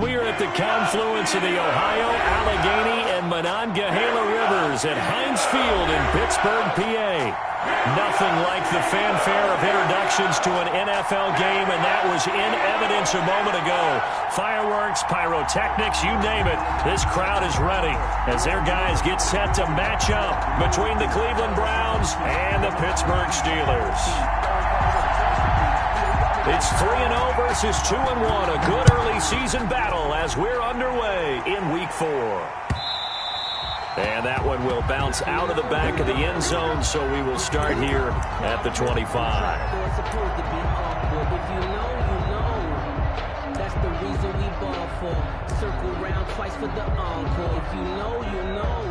We are at the confluence of the Ohio, Allegheny, and Monongahela Rivers at Heinz Field in Pittsburgh, PA. Nothing like the fanfare of introductions to an NFL game, and that was in evidence a moment ago. Fireworks, pyrotechnics, you name it. This crowd is ready as their guys get set to match up between the Cleveland Browns and the Pittsburgh Steelers. It's 3-0 versus 2-1. A good early season battle as we're underway in Week 4. And that one will bounce out of the back of the end zone, so we will start here at the 25. It's supposed to be awkward. If you know, you know. That's the reason we ball for. Circle round twice for the encore. If you know, you know.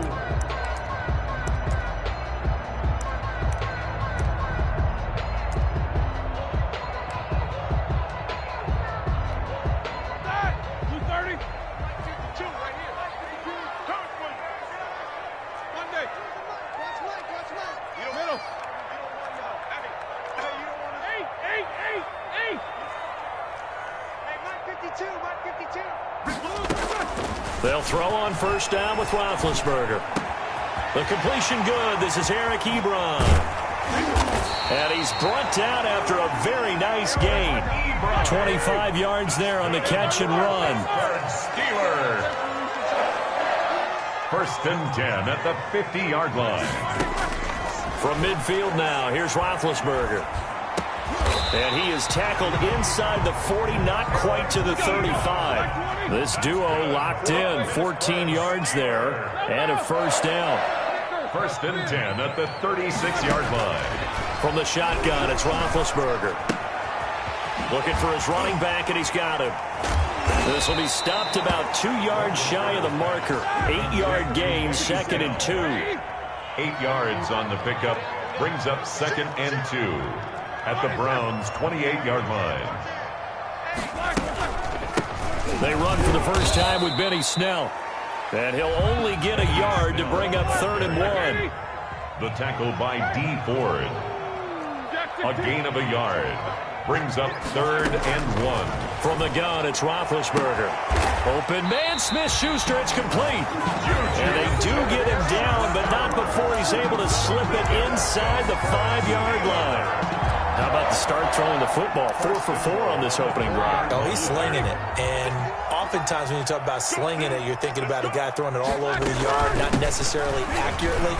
They'll throw on first down with Roethlisberger. The completion good. This is Eric Ebron. And he's brought down after a very nice gain. 25 yards there on the catch and run. Steelers. 1st and 10 at the 50-yard line. From midfield now, here's Roethlisberger. And he is tackled inside the 40, not quite to the 35. This duo locked in, 14 yards there, and a first down. 1st and 10 at the 36-yard line. From the shotgun, it's Roethlisberger. Looking for his running back, and he's got him. This will be stopped about 2 yards shy of the marker. 8-yard gain, 2nd and 2. 8 yards on the pickup, brings up 2nd and 2. At the Browns' 28-yard line. They run for the first time with Benny Snell. And he'll only get a yard to bring up 3rd and 1. The tackle by D. Ford. A gain of a yard. Brings up 3rd and 1. From the gun, it's Roethlisberger. Open man, Smith-Schuster, it's complete. And they do get him down, but not before he's able to slip it inside the 5-yard line. How about the start throwing the football? 4 for 4 on this opening drive. Oh, he's slinging it. And oftentimes when you talk about slinging it, you're thinking about a guy throwing it all over the yard, not necessarily accurately.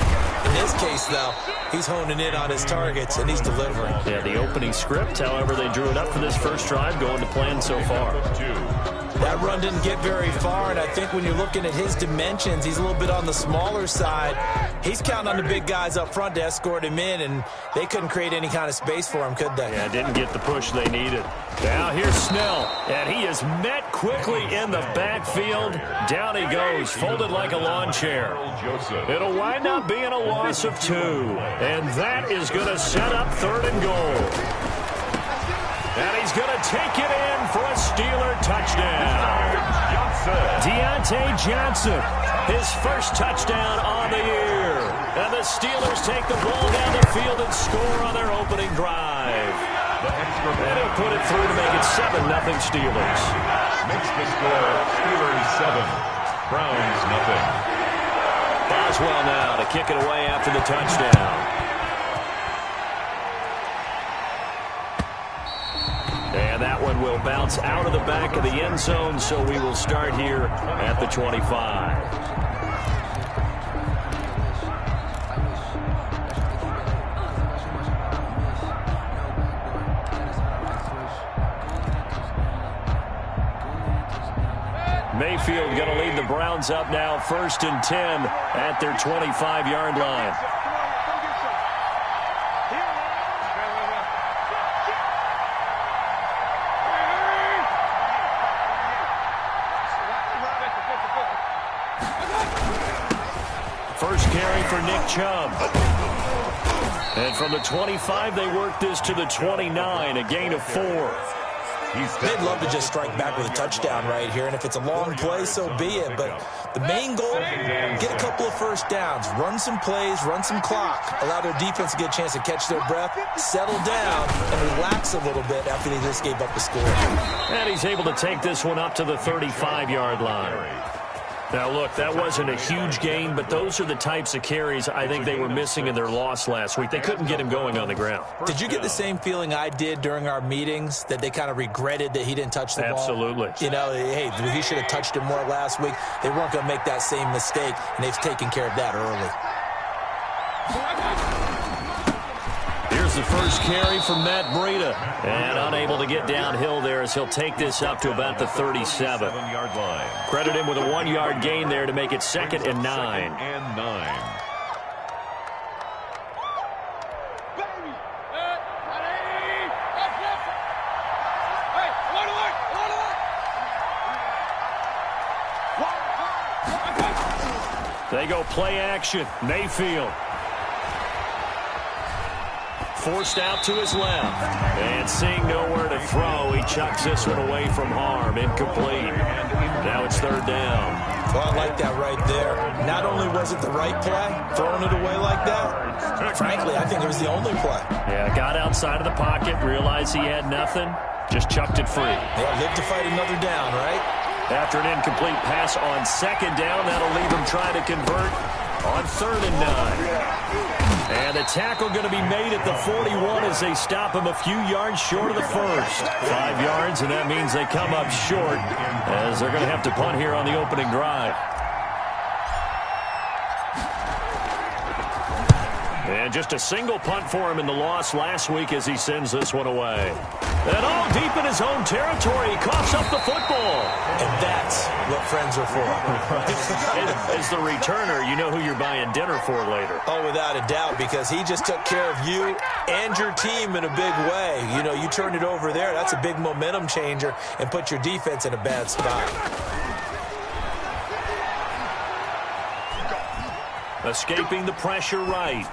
In this case, though, he's honing in on his targets, and he's delivering. Yeah, the opening script, however, they drew it up for this first drive, going to plan so far. That run didn't get very far, and I think when you're looking at his dimensions, he's a little bit on the smaller side. He's counting on the big guys up front to escort him in, and they couldn't create any kind of space for him, could they? Yeah, didn't get the push they needed. Now here's Snell, and he is met quickly in the backfield. Down he goes, folded like a lawn chair. It'll wind up being a loss of 2, and that is going to set up 3rd and goal. And he's going to take it in for a Steeler touchdown. Deontay Johnson, his first touchdown on the year. And the Steelers take the ball down the field and score on their opening drive. And he'll put it through to make it 7-0 Steelers. Makes the score Steelers 7, Browns nothing. Boswell now to kick it away after the touchdown. And that one will bounce out of the back of the end zone, so we will start here at the 25. Mayfield going to lead the Browns up now, 1st and 10 at their 25-yard line. First carry for Nick Chubb. And from the 25, they work this to the 29, a gain of 4. They'd love to just strike back with a touchdown right here, and if it's a long play, so be it. But the main goal, get a couple of first downs, run some plays, run some clock, allow their defense to get a chance to catch their breath, settle down, and relax a little bit after they just gave up the score. And he's able to take this one up to the 35-yard line. Now, look, that wasn't a huge gain, but those are the types of carries I think they were missing in their loss last week. They couldn't get him going on the ground. Did you get the same feeling I did during our meetings, that they kind of regretted that he didn't touch the ball? Absolutely. You know, hey, he should have touched it more last week. They weren't going to make that same mistake, and they've taken care of that early. Here's the first carry from Matt Breida. And unable to get downhill there as he'll take this up to about the 37. Credit him with a 1-yard gain there to make it 2nd and 9. They go play action. Mayfield. Forced out to his left. And seeing nowhere to throw, he chucks this one away from harm. Incomplete. Now it's 3rd down. Well, I like that right there. Not only was it the right play, throwing it away like that, frankly, I think it was the only play. Yeah, got outside of the pocket, realized he had nothing, just chucked it free. Yeah, live to fight another down, right? After an incomplete pass on 2nd down, that'll leave him trying to convert on 3rd and 9. And the tackle going to be made at the 41 as they stop him a few yards short of the first. 5 yards, and that means they come up short as they're going to have to punt here on the opening drive. And just a single punt for him in the loss last week as he sends this one away. And all deep in his own territory, he coughs up the football. And that's what friends are for. As the returner, you know who you're buying dinner for later. Oh, without a doubt, because he just took care of you and your team in a big way. You know, you turned it over there. That's a big momentum changer and put your defense in a bad spot. Escaping the pressure right.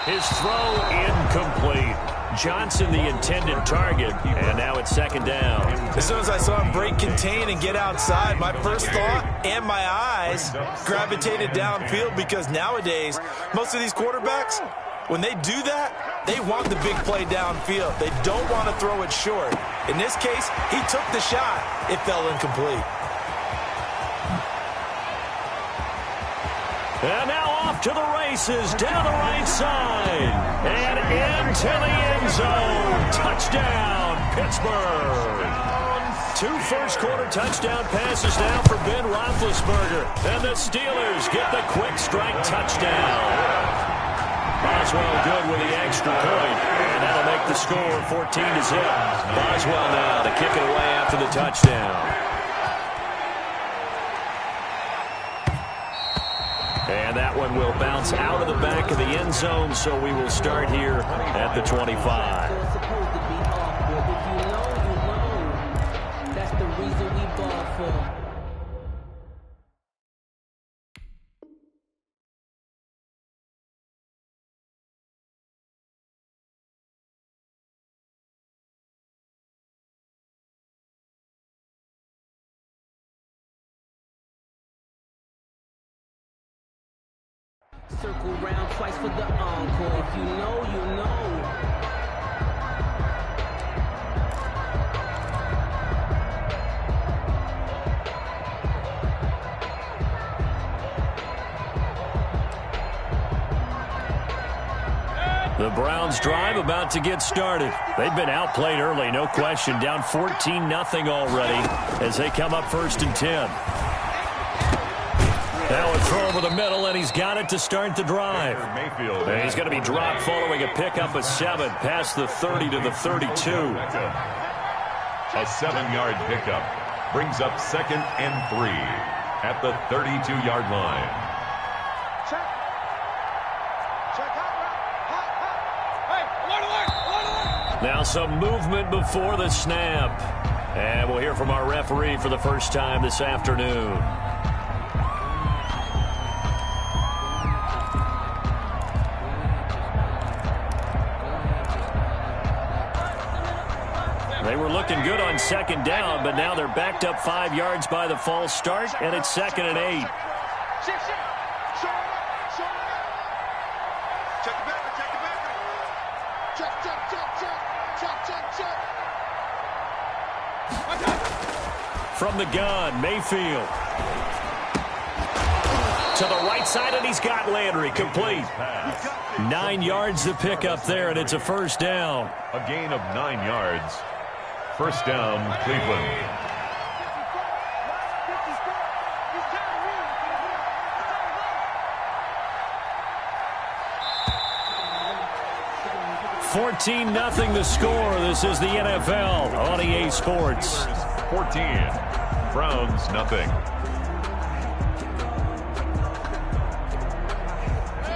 His throw incomplete. Johnson the intended target, and now it's 2nd down. As soon as I saw him break contain and get outside, my first thought and my eyes gravitated downfield, because nowadays, most of these quarterbacks, when they do that, they want the big play downfield. They don't want to throw it short. In this case, he took the shot. It fell incomplete. And now off to the races, down the right side, and into the end zone. Touchdown, Pittsburgh. 2 first-quarter touchdown passes now for Ben Roethlisberger. And the Steelers get the quick strike touchdown. Boswell good with the extra point, and that'll make the score 14-0. Boswell now to kick it away after the touchdown. And that one will bounce out of the back of the end zone, so we will start here at the 25. It's supposed to be awkward. If you know, that's the reason we ball for. Circle round twice for the encore. If you know, you know. The Browns drive about to get started. They've been outplayed early, no question. Down 14-0 already as they come up 1st and 10. Now a throw over the middle, and he's got it to start the drive. And he's going to be dropped following a pickup of 7 past the 30 to the 32. A 7-yard pickup brings up 2nd and 3 at the 32-yard line. Now some movement before the snap. And we'll hear from our referee for the first time this afternoon. They were looking good on second down, but now they're backed up 5 yards by the false start, and it's 2nd and 8. From the gun, Mayfield. To the right side, and he's got Landry complete. 9 yards to pick up there, and it's a first down. A gain of 9 yards. First down, Cleveland. $14-0 the score. This is the NFL on EA Sports. 14. Browns, nothing.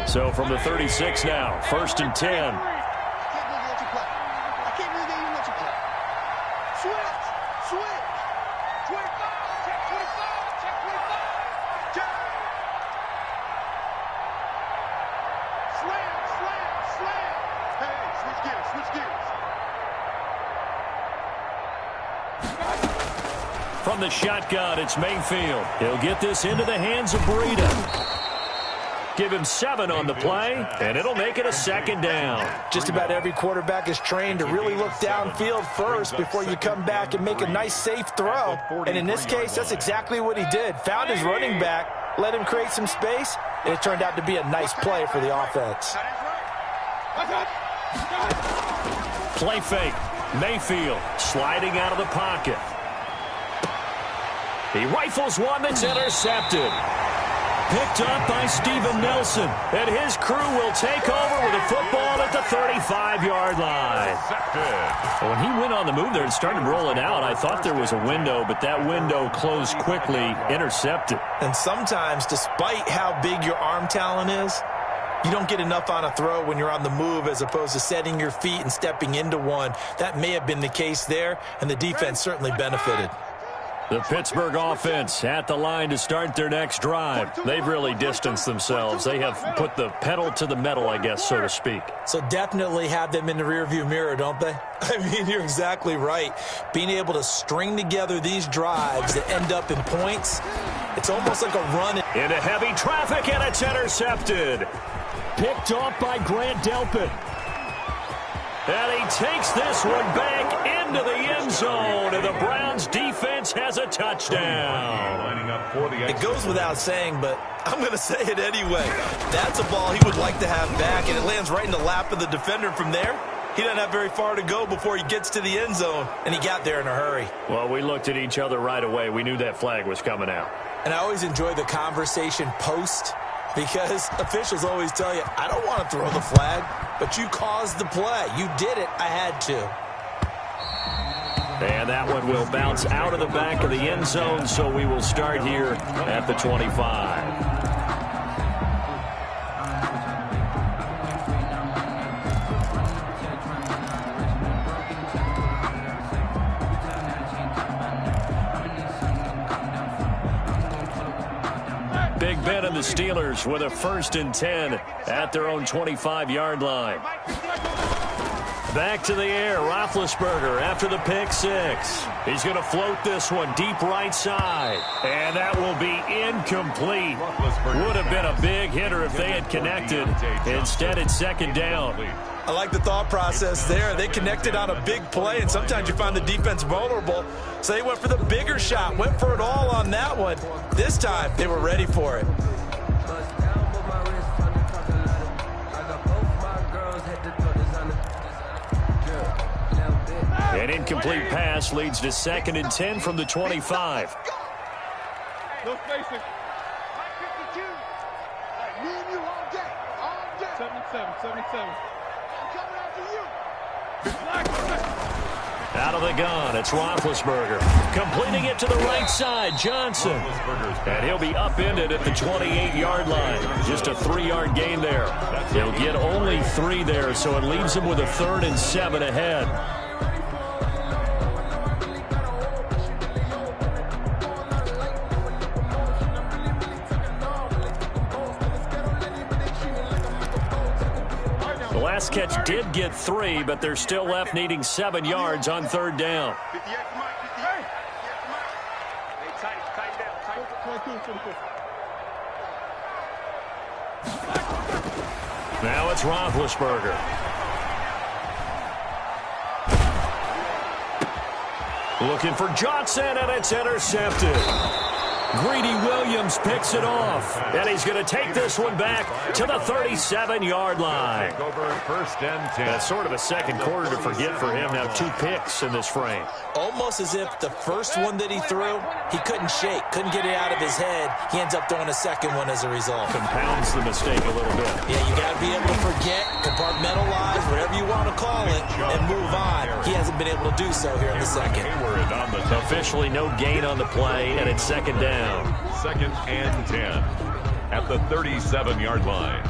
So from the 36 now, 1st and 10. From the shotgun, it's Mayfield. He'll get this into the hands of Breida. Give him 7 on the play, and it'll make it a 2nd down. Just about every quarterback is trained to really look downfield first before you come back and make a nice, safe throw. And in this case, that's exactly what he did. Found his running back, let him create some space, and it turned out to be a nice play for the offense. Play fake. Mayfield sliding out of the pocket. He rifles one that's intercepted. Picked up by Steven Nelson. And his crew will take over with a football at the 35-yard line. When he went on the move there and started rolling out, I thought there was a window, but that window closed quickly, intercepted. And sometimes, despite how big your arm talent is, you don't get enough on a throw when you're on the move as opposed to setting your feet and stepping into one. That may have been the case there, and the defense certainly benefited. The Pittsburgh offense at the line to start their next drive. They've really distanced themselves. They have put the pedal to the metal, I guess, so to speak. So definitely have them in the rearview mirror, don't they? I mean, you're exactly right. Being able to string together these drives that end up in points, it's almost like a run. Into heavy traffic, and it's intercepted. Picked off by Grant Delpit. And he takes this one back into the end zone, and the Browns defense has a touchdown. It goes without saying, but I'm going to say it anyway. That's a ball he would like to have back, and it lands right in the lap of the defender from there. He doesn't have very far to go before he gets to the end zone, and he got there in a hurry. Well, we looked at each other right away. We knew that flag was coming out. And I always enjoy the conversation post, because officials always tell you, I don't want to throw the flag, but you caused the play. You did it. I had to. And that one will bounce out of the back of the end zone, so we will start here at the 25. Big Ben and the Steelers with a 1st and 10 at their own 25-yard line. Back to the air, Roethlisberger after the pick 6. He's going to float this one deep right side. And that will be incomplete. Would have been a big hitter if they had connected. Instead, it's 2nd down. I like the thought process there. They connected on a big play, and sometimes you find the defense vulnerable. So they went for the bigger shot, went for it all on that one. This time, they were ready for it. An incomplete pass leads to 2nd and 10 from the 25. No spacing. 77. Out of the gun, it's Roethlisberger. Completing it to the right side, Johnson. And he'll be upended at the 28-yard line. Just a 3-yard gain there. He'll get only 3 there, so it leaves him with a 3rd and 7 ahead. The last catch did get 3, but they're still left needing 7 yards on 3rd down. Now it's Roethlisberger. Looking for Johnson, and it's intercepted. Greedy Williams picks it off, and he's going to take this one back to the 37-yard line. Over 1st and 10. That's sort of a second quarter to forget for him. Now 2 picks in this frame. Almost as if the first one that he threw, he couldn't shake, couldn't get it out of his head. He ends up throwing a second one as a result. Compounds the mistake a little bit. Yeah, you got to be able to forget, compartmentalize, whatever you want to call it, and move on. He hasn't been able to do so here in the second. Officially no gain on the play, and it's 2nd down. 2nd and 10 at the 37-yard line.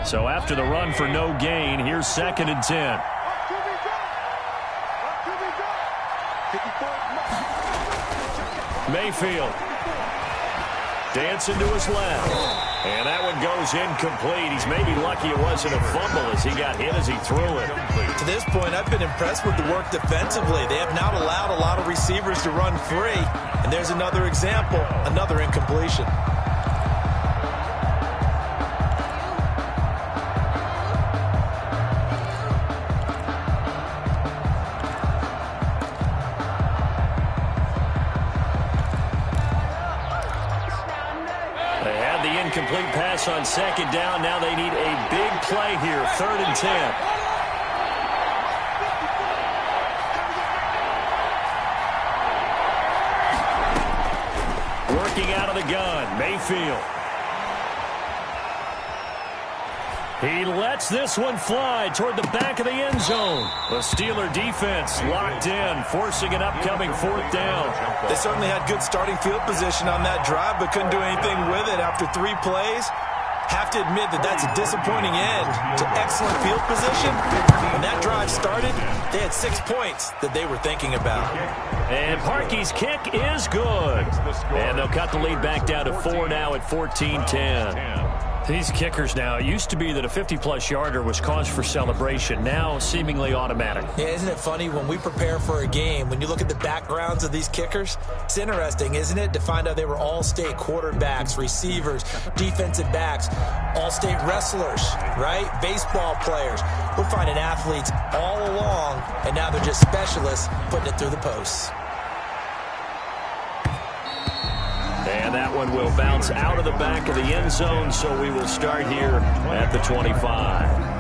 So after the run for no gain, here's 2nd and 10. Mayfield. Dancing to his left. And that one goes incomplete. He's maybe lucky it wasn't a fumble as he got hit as he threw it. To this point, I've been impressed with the work defensively. They have not allowed a lot of receivers to run free. And there's another example, another incompletion. Incomplete pass on 2nd down. Now they need a big play here. 3rd and 10. Working out of the gun, Mayfield. He lets this one fly toward the back of the end zone. The Steeler defense locked in, forcing an upcoming 4th down. They certainly had good starting field position on that drive, but couldn't do anything with it after 3 plays. Have to admit that that's a disappointing end to excellent field position. When that drive started, they had 6 points that they were thinking about. And Parkey's kick is good. And they'll cut the lead back down to 4 now at 14-10. These kickers now, it used to be that a 50-plus yarder was cause for celebration. Now, seemingly automatic. Yeah, isn't it funny when we prepare for a game, when you look at the backgrounds of these kickers, it's interesting, isn't it, to find out they were all-state quarterbacks, receivers, defensive backs, all-state wrestlers, right? Baseball players. We're finding athletes all along, and now they're just specialists putting it through the posts. And that one will bounce out of the back of the end zone, so we will start here at the 25.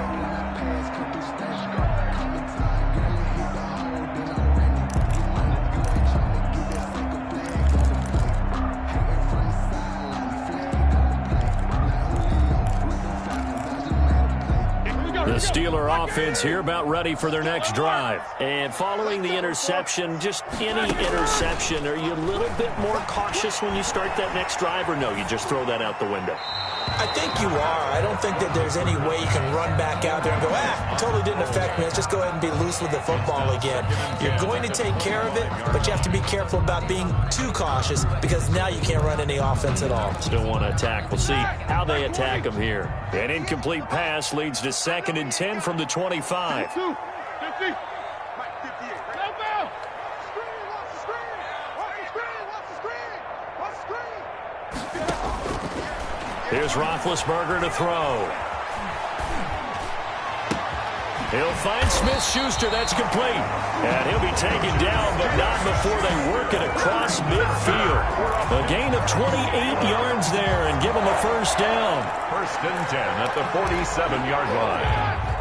The Steeler offense here about ready for their next drive. And following the interception, just any interception, are you a little bit more cautious when you start that next drive, or no, you just throw that out the window? I think you are. I don't think that there's any way you can run back out there and go, totally didn't affect me. Let's just go ahead and be loose with the football again. You're going to take care of it, but you have to be careful about being too cautious because now you can't run any offense at all. Still want to attack. We'll see how they attack them here. An incomplete pass leads to 2nd and 10 from the 25. Here's Roethlisberger to throw. He'll find Smith-Schuster. That's complete. And he'll be taken down, but not before they work it across midfield. A gain of 28 yards there and give him a 1st down. 1st and 10 at the 47-yard line.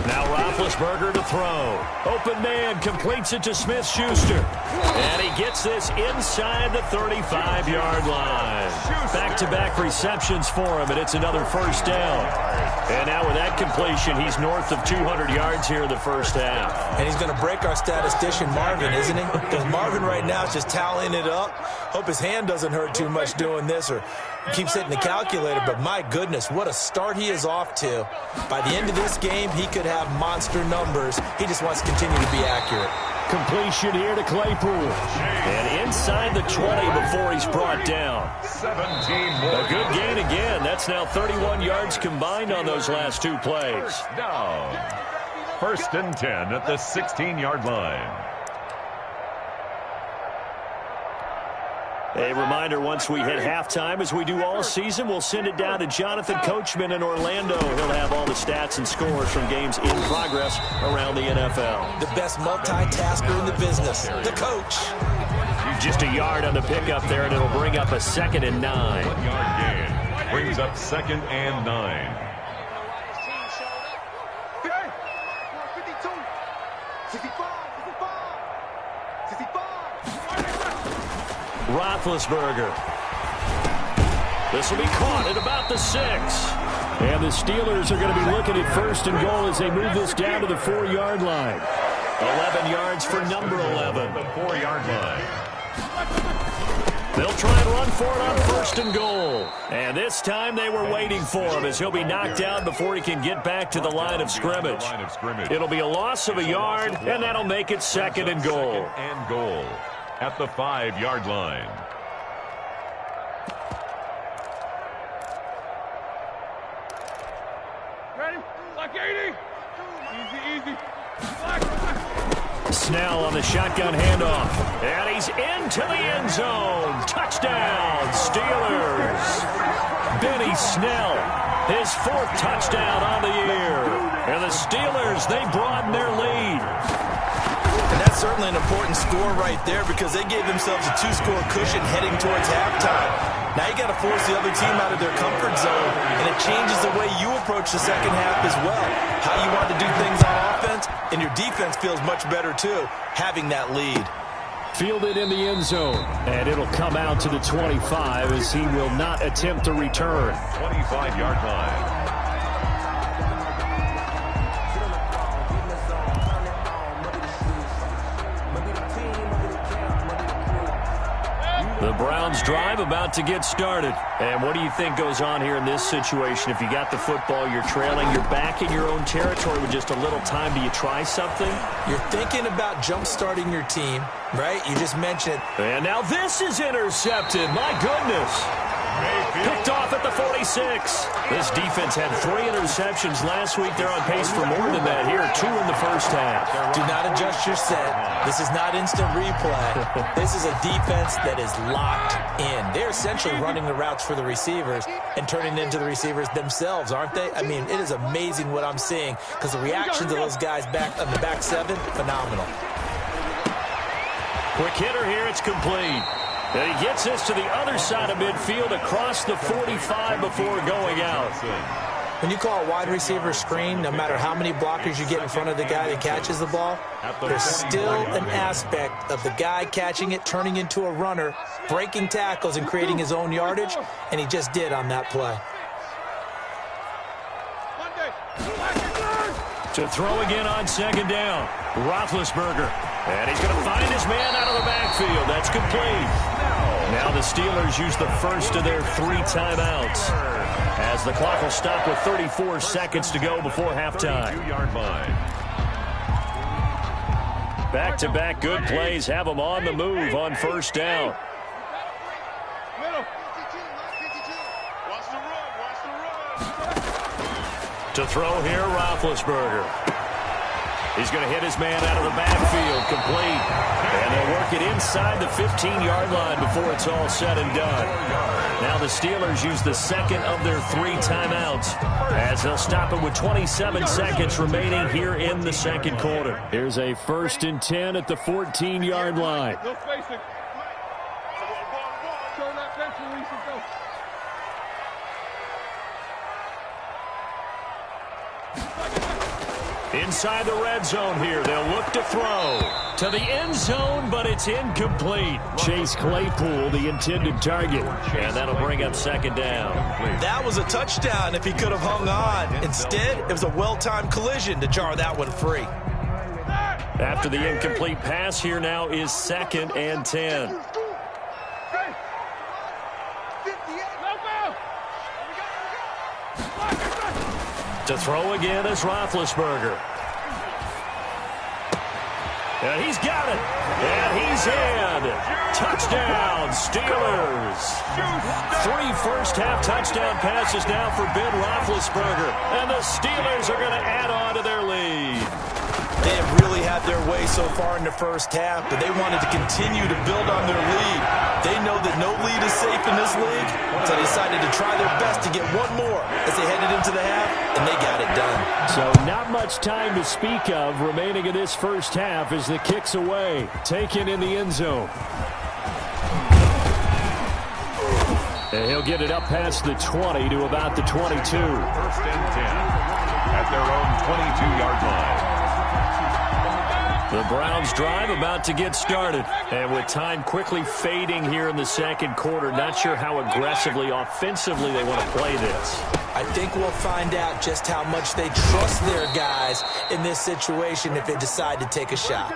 Now Roethlisberger to throw. Open man completes it to Smith-Schuster. And he gets this inside the 35-yard line. Back back-to-back receptions for him, and it's another first down. And now with that completion, he's north of 200 yards here in the first half. And he's going to break our statistician Marvin, isn't he? Because Marvin right now is just tallying it up. Hope his hand doesn't hurt too much doing this or keeps hitting the calculator. But my goodness, what a start he is off to. By the end of this game, he could have monster numbers. He just wants to continue to be accurate. Completion here to Claypool. And inside the 20 before he's brought down. 17 more. A good gain again. That's now 31 yards combined on those last two plays. Down. 1st and 10 at the 16-yard line. A reminder, once we hit halftime, as we do all season, we'll send it down to Jonathan Coachman in Orlando. He'll have all the stats and scores from games in progress around the NFL. The best multitasker in the business, the coach. Just a yard on the pickup there, and it'll bring up a 2nd and 9. 1-yard gain. Brings up 2nd and 9. Roethlisberger. This will be caught at about the 6. And the Steelers are going to be looking at 1st and goal as they move this down to the 4-yard line. 11 yards for number 11. The 4-yard line. They'll try and run for it on 1st and goal. And this time they were waiting for him as he'll be knocked down before he can get back to the line of scrimmage. It'll be a loss of a yard, and that'll make it 2nd and goal. 2nd and goal at the 5-yard line. Ready? Like 80. Easy. Snell on the shotgun handoff. And he's into the end zone. Touchdown, Steelers. Benny Snell, his 4th touchdown on the year. And the Steelers, they broaden their lead. And that's certainly an important score right there because they gave themselves a 2-score cushion heading towards halftime. Now you got to force the other team out of their comfort zone, and it changes the way you approach the second half as well. How you want to do things on offense, and your defense feels much better too, having that lead. Fielded in the end zone, and it'll come out to the 25 as he will not attempt to return. 25-yard line. The Browns drive about to get started. And what do you think goes on here in this situation? If you got the football, you're trailing, you're back in your own territory with just a little time. Do you try something? You're thinking about jump-starting your team, right? You just mentioned it. And now this is intercepted. My goodness. Picked off at the 46. This defense had 3 interceptions last week. They're on pace for more than that here. 2 in the first half. Do not adjust your set. This is not instant replay. This is a defense that is locked in. They're essentially running the routes for the receivers and turning into the receivers themselves, aren't they? I mean, it is amazing what I'm seeing because the reactions of those guys back on the back 7, phenomenal. Quick hitter here. It's complete. And he gets this to the other side of midfield across the 45 before going out. When you call a wide receiver screen, no matter how many blockers you get in front of the guy that catches the ball, there's still an aspect of the guy catching it, turning into a runner, breaking tackles and creating his own yardage, and he just did on that play. To throw again on 2nd down. Roethlisberger. And he's going to find his man out of the backfield. That's complete. Now the Steelers use the first of their 3 timeouts as the clock will stop with 34 seconds to go before halftime. 2-yard line. Back-to-back good plays have them on the move on 1st down. To throw here, Roethlisberger. He's going to hit his man out of the backfield, complete. And they'll work it inside the 15-yard line before it's all said and done. Now the Steelers use the 2nd of their 3 timeouts as they'll stop it with 27 seconds remaining here in the 2nd quarter. Here's a 1st and 10 at the 14-yard line. No spacing. Turn that bench release and go. Inside the red zone here, they'll look to throw to the end zone, but it's incomplete. Chase Claypool, the intended target, and that'll bring up second down. That was a touchdown if he could have hung on. Instead, it was a well-timed collision to jar that one free. After the incomplete pass, here now is 2nd and 10. To throw again is Roethlisberger. And he's got it. And he's in. Touchdown, Steelers. 3 first-half touchdown passes now for Ben Roethlisberger. And the Steelers are going to add on to their lead. They have really had their way so far in the first half, but they wanted to continue to build on their lead. They know that no lead is safe in this league, so they decided to try their best to get one more as they headed into the half, and they got it done. So not much time to speak of remaining in this first half as the kick's away, taken in the end zone. And he'll get it up past the 20 to about the 22. 1st and 10 at their own 22-yard line. The Browns drive about to get started. And with time quickly fading here in the second quarter, not sure how aggressively, offensively they want to play this. I think we'll find out just how much they trust their guys in this situation if they decide to take a shot.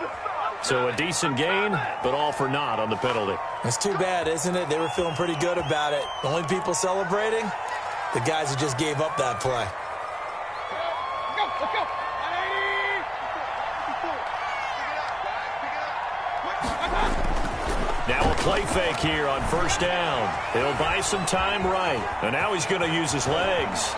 So a decent gain, but all for naught on the penalty. It's too bad, isn't it? They were feeling pretty good about it. The only people celebrating, the guys who just gave up that play. Let's go. Now a play fake here on 1st down. He'll buy some time right. And now he's going to use his legs.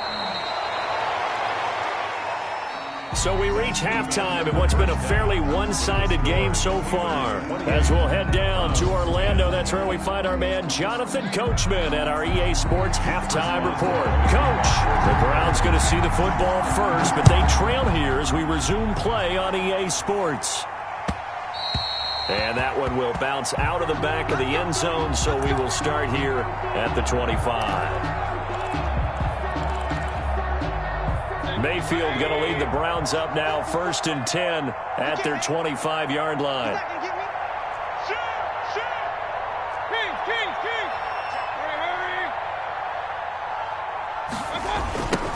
So we reach halftime in what's been a fairly one-sided game so far. As we'll head down to Orlando, that's where we find our man Jonathan Coachman at our EA Sports Halftime Report. Coach, the Browns going to see the football first, but they trail here as we resume play on EA Sports. And that one will bounce out of the back of the end zone, so we will start here at the 25. Mayfield going to lead the Browns up now, 1st and 10 at their 25-yard line.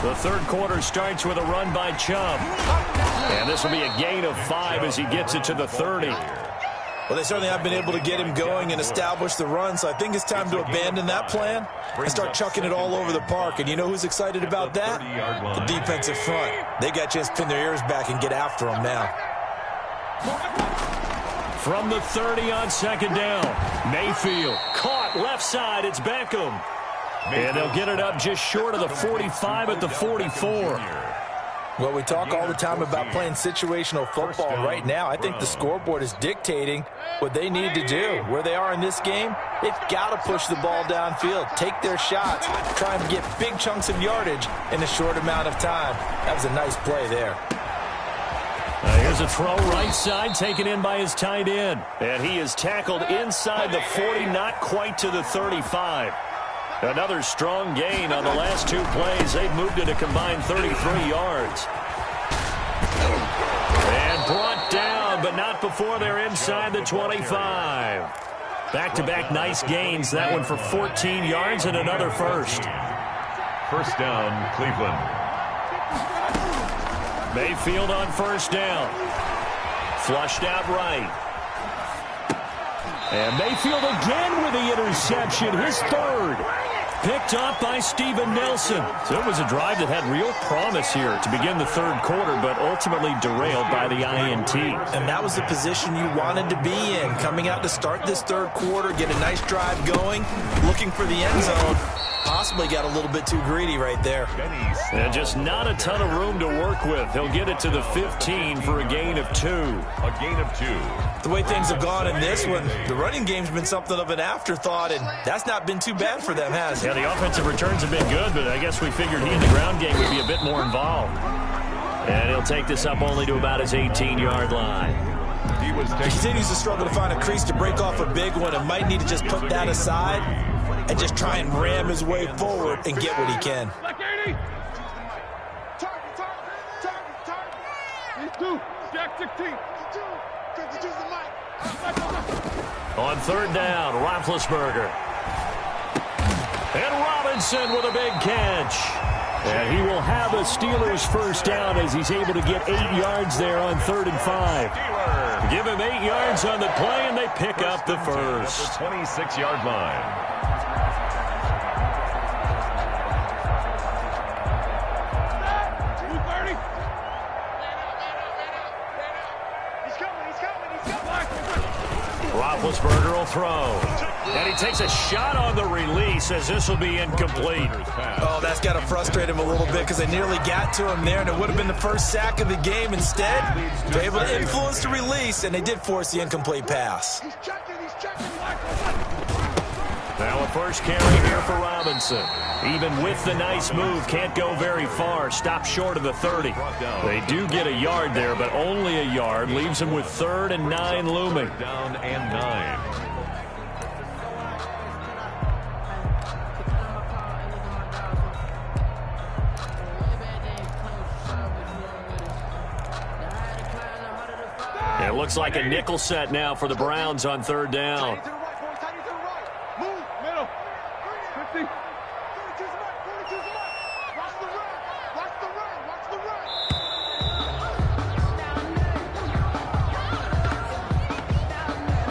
The third quarter starts with a run by Chubb. And this will be a gain of 5 as he gets it to the 30. Well, they certainly have been able to get him going and establish the run, so I think it's time to abandon that plan and start chucking it all over the park. And you know who's excited about that? The defensive front. They got a chance to pin their ears back and get after him now. From the 30 on 2nd down, Mayfield caught left side. It's Beckham. And they'll get it up just short of the 45 at the 44. Well, we talk all the time about playing situational football. Right now, I think the scoreboard is dictating what they need to do. Where they are in this game, they've got to push the ball downfield, take their shots, try and get big chunks of yardage in a short amount of time. That was a nice play there. Here's a throw right side, taken in by his tight end. And he is tackled inside the 40, not quite to the 35. Another strong gain on the last 2 plays. They've moved it a combined 33 yards. And brought down, but not before they're inside the 25. Back-to-back nice gains. That one for 14 yards and another first. 1st down, Cleveland. Mayfield on 1st down. Flushed out right. And Mayfield again with the interception, his 3rd. Picked up by Steven Nelson. So it was a drive that had real promise here to begin the 3rd quarter, but ultimately derailed by the INT. And that was the position you wanted to be in. Coming out to start this 3rd quarter, get a nice drive going, looking for the end zone. Possibly got a little bit too greedy right there. And just not a ton of room to work with. He'll get it to the 15 for a gain of 2. A gain of 2. The way things have gone in this one, the running game's been something of an afterthought, and that's not been too bad for them, has it? Yeah, the offensive returns have been good, but I guess we figured he in the ground game would be a bit more involved. And he'll take this up only to about his 18-yard line. He continues to struggle to find a crease to break off a big one and might need to just put that aside and just try and ram his way forward and get what he can. Jack 16. On third down, Roethlisberger. And Robinson with a big catch. And he will have a Steelers first down as he's able to get 8 yards there on 3rd and 5. Give him 8 yards on the play, and they pick up the first. The 26-yard line. Roethlisberger will throw. And he takes a shot on the release as this will be incomplete. Oh, that's got to frustrate him a little bit because they nearly got to him there, and it would have been the first sack of the game. Instead, they're able to influence the release, and they did force the incomplete pass. Now a first carry here for Robinson. Even with the nice move, can't go very far. Stop short of the 30. They do get a yard there, but only a yard. Leaves him with 3rd and 9 looming. Down and 9. It looks like a nickel set now for the Browns on 3rd down.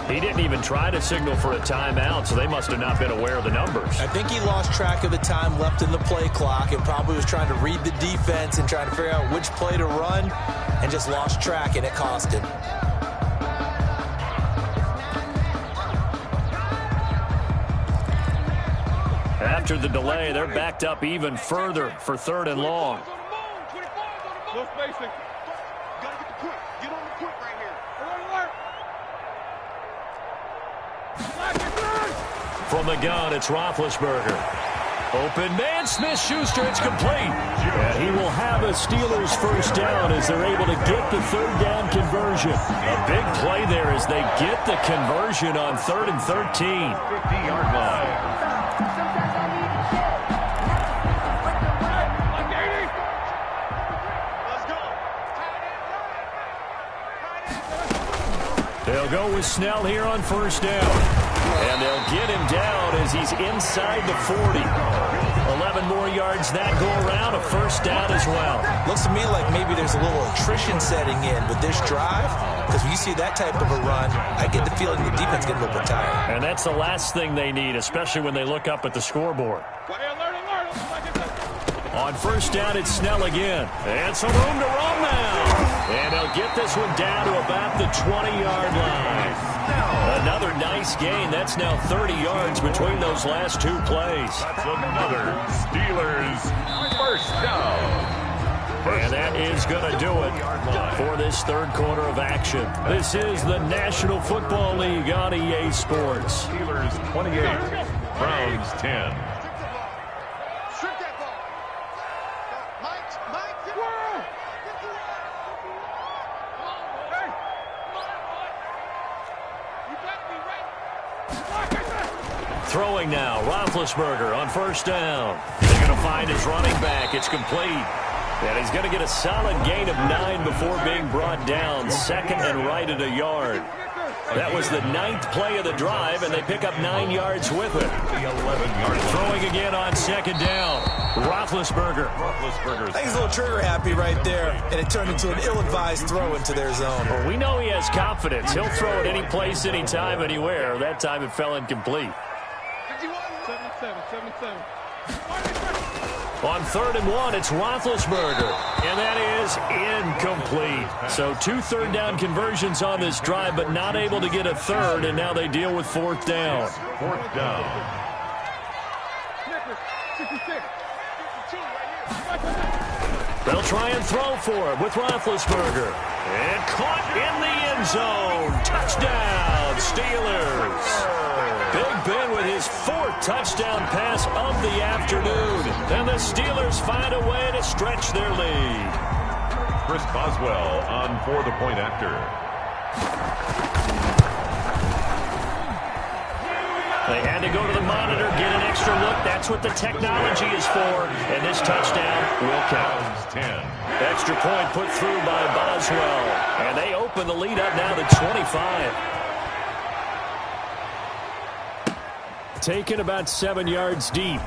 He didn't even try to signal for a timeout, so they must have not been aware of the numbers. I think he lost track of the time left in the play clock and probably was trying to read the defense and trying to figure out which play to run and just lost track, and it cost him. After the delay, they're backed up even further for 3rd and long. No spacing. Gotta get the quick. Get on the quick right here. From the gun, it's Roethlisberger. Open man, Smith-Schuster, it's complete. And he will have a Steelers first down as they're able to get the 3rd down conversion. A big play there as they get the conversion on 3rd and 13. 50-yard line. They'll go with Snell here on first down. And they'll get him down as he's inside the 40. 11 more yards that go around, a first down as well. Looks to me like maybe there's a little attrition setting in with this drive, because when you see that type of a run, I get the feeling the defense getting a little bit tired. And that's the last thing they need, especially when they look up at the scoreboard. On first down, it's Snell again. And some room to roam now. And they'll get this one down to about the 20-yard line. Another nice gain. That's now 30 yards between those last 2 plays. That's another Steelers first down. And that is going to do it for this 3rd quarter of action. This is the National Football League on EA Sports. Steelers 28, Browns 10. Throwing now, Roethlisberger on first down. They're going to find his running back. It's complete. And he's going to get a solid gain of 9 before being brought down. 2nd and right at a yard. That was the 9th play of the drive, and they pick up 9 yards with it. The 11-yard Throwing again on 2nd down. Roethlisberger. I think he's a little trigger happy right there, and it turned into an ill-advised throw into their zone. Well, we know he has confidence. He'll throw it any place, anytime, anywhere. That time it fell incomplete. 77. On 3rd and 1, it's Roethlisberger, and that is incomplete. So 2 3rd down conversions on this drive, but not able to get a 3rd, and now they deal with 4th down. 4th down. They'll try and throw for it with Roethlisberger. And caught in the end zone. Touchdown, Steelers. Big Ben with his 4th touchdown pass of the afternoon. And the Steelers find a way to stretch their lead. Chris Boswell on for the point after. They had to go to the monitor, get an extra look. That's what the technology is for. And this touchdown will count. 10. Extra point put through by Boswell. And they open the lead up now to 25. Taken about 7 yards deep.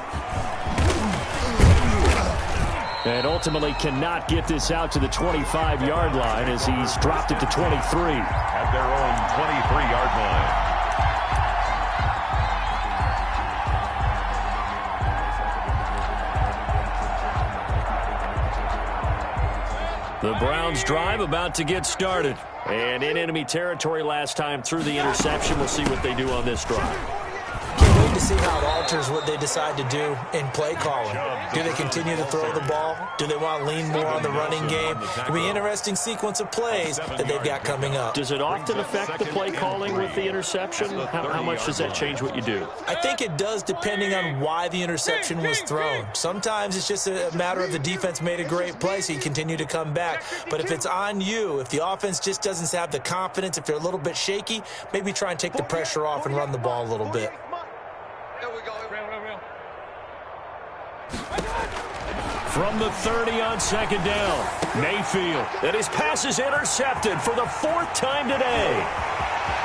And ultimately cannot get this out to the 25-yard line as he's dropped it to 23. At their own 23-yard line. The Browns drive about to get started. And in enemy territory last time through the interception. We'll see what they do on this drive. Can't wait to see how it alters what they decide to do in play calling. Do they continue to throw the ball? Do they want to lean more on the running game? It'll be an interesting sequence of plays that they've got coming up. Does it often affect the play calling with the interception? How much does that change what you do? I think it does depending on why the interception was thrown. Sometimes it's just a matter of the defense made a great play, so you continue to come back. But if it's on you, if the offense just doesn't have the confidence, if they're a little bit shaky, maybe try and take the pressure off and run the ball a little bit. From the 30 on second down, Mayfield. And his pass is intercepted for the 4th time today.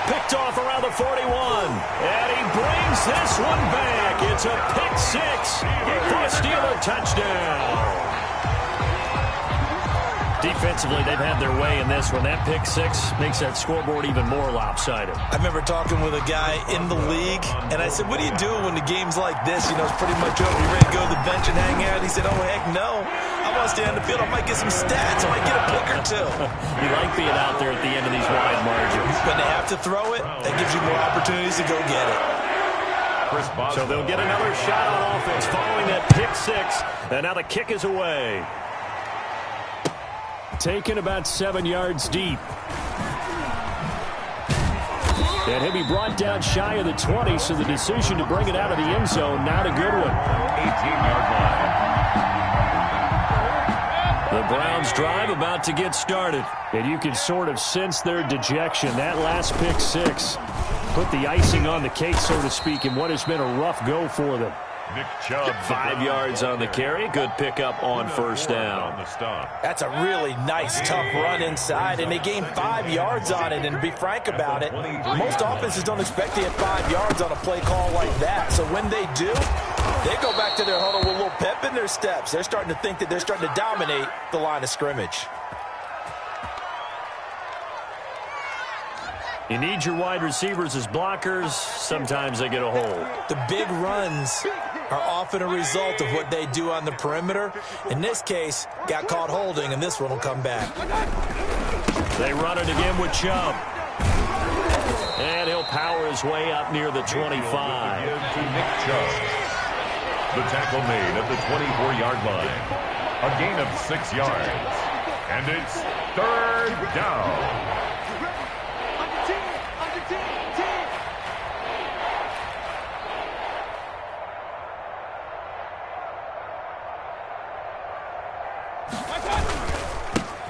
Picked off around the 41. And he brings this one back. It's a pick 6 for a Steeler touchdown. Defensively, they've had their way in this one. That pick 6 makes that scoreboard even more lopsided. I remember talking with a guy in the league, and I said, what do you do when the game's like this? You know, it's pretty much over. You ready to go to the bench and hang out? He said, oh, heck no. I want to stay on the field. I might get some stats. I might get a pick or two. You like being out there at the end of these wide margins. When they have to throw it, that gives you more opportunities to go get it. So they'll get another shot on offense following that pick 6. And now the kick is away. Taken about 7 yards deep. And he'll be brought down shy of the 20, so the decision to bring it out of the end zone, not a good one. 18-yard line. The Browns drive about to get started. And you can sort of sense their dejection. That last pick 6 put the icing on the cake, so to speak, in what has been a rough go for them. Nick Chubb, 5 yards on the carry. Good pickup on first down. That's a really nice, tough run inside, and they gained 5 yards on it. And to be frank about it, most offenses don't expect to get 5 yards on a play call like that. So when they do, they go back to their huddle with a little pep in their steps. They're starting to think that they're starting to dominate the line of scrimmage. You need your wide receivers as blockers. Sometimes they get a hold. The big runs are often a result of what they do on the perimeter. In this case, got caught holding, and this one will come back. They run it again with Chubb. And he'll power his way up near the 25. To Nick Chubb. The tackle made at the 24-yard line. A gain of 6 yards. And it's 3rd down.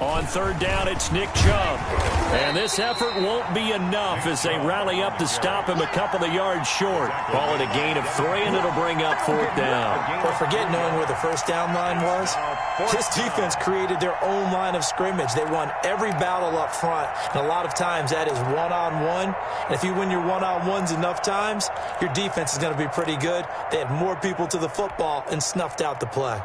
On 3rd down, it's Nick Chubb. And this effort won't be enough as they rally up to stop him a couple of yards short. Call it a gain of 3, and it'll bring up 4th down. But forget knowing where the first down line was. This defense created their own line of scrimmage. They won every battle up front, and a lot of times that is one-on-one. And if you win your one-on-ones enough times, your defense is going to be pretty good. They had more people to the football and snuffed out the play.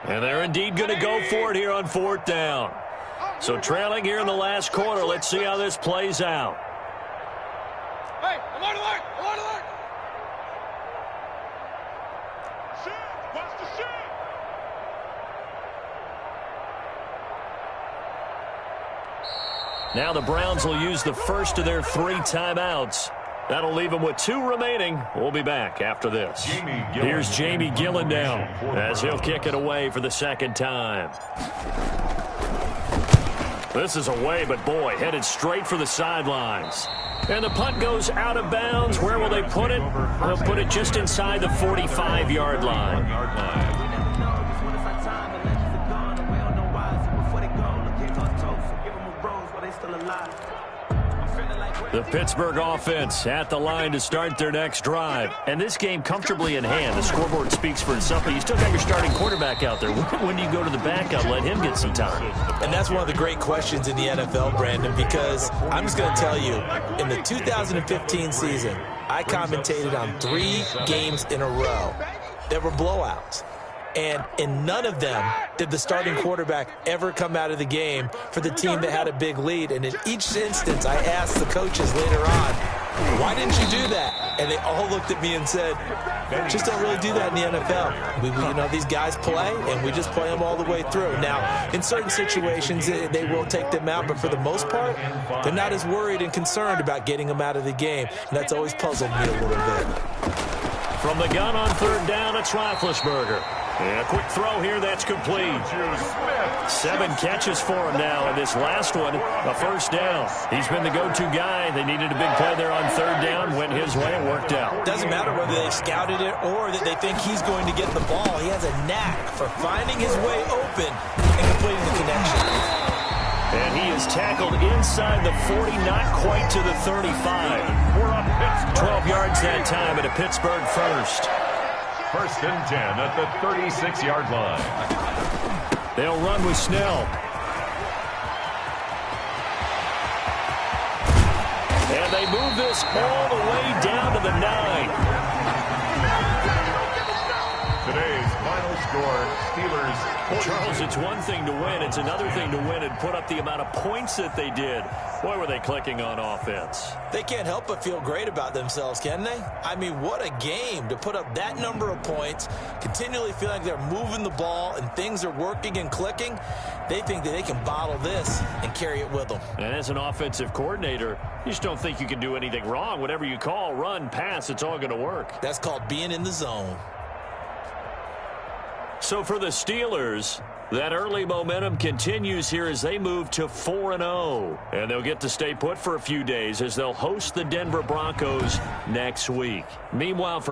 And they're indeed going to go for it here on 4th down. So trailing here in the last quarter, let's see how this plays out. Hey, I'm on alert! I'm on alert! Shit! Watch the shit! Now the Browns will use the first of their 3 timeouts. That'll leave them with 2 remaining. We'll be back after this. Here's Jamie Gillen now as he'll kick it away for the 2nd time. This is away, but boy, headed straight for the sidelines. And the punt goes out of bounds. Where will they put it? They'll put it just inside the 45-yard line. The Pittsburgh offense at the line to start their next drive. And this game comfortably in hand. The scoreboard speaks for itself, but you still got your starting quarterback out there. When do you go to the backup, let him get some time? And that's one of the great questions in the NFL, Brandon, because I'm just going to tell you, in the 2015 season, I commentated on 3 games in a row. There were blowouts. And in none of them did the starting quarterback ever come out of the game for the team that had a big lead. And in each instance, I asked the coaches later on, why didn't you do that? And they all looked at me and said, just don't really do that in the NFL. These guys play, and we just play them all the way through. Now, in certain situations, they will take them out, but for the most part, they're not as worried and concerned about getting them out of the game. And that's always puzzled me a little bit. From the gun on third down, it's Roethlisberger. And a quick throw here, that's complete. 7 catches for him now, and this last one, a first down. He's been the go-to guy. They needed a big play there on third down. Went his way, it worked out. Doesn't matter whether they scouted it or that they think he's going to get the ball. He has a knack for finding his way open and completing the connection. And he is tackled inside the 40, not quite to the 35. 12 yards that time, and a Pittsburgh first. First and 10 at the 36-yard line. They'll run with Snell. And they move this all the way down to the 9. Today's final score, Steelers. Charles, it's one thing to win. It's another thing to win and put up the amount of points that they did. Boy, were they clicking on offense. They can't help but feel great about themselves, can they? I mean, what a game to put up that number of points, continually feel like they're moving the ball and things are working and clicking. They think that they can bottle this and carry it with them. And as an offensive coordinator, you just don't think you can do anything wrong. Whatever you call, run, pass, it's all going to work. That's called being in the zone. So for the Steelers, that early momentum continues here as they move to 4-0. And they'll get to stay put for a few days as they'll host the Denver Broncos next week. Meanwhile, for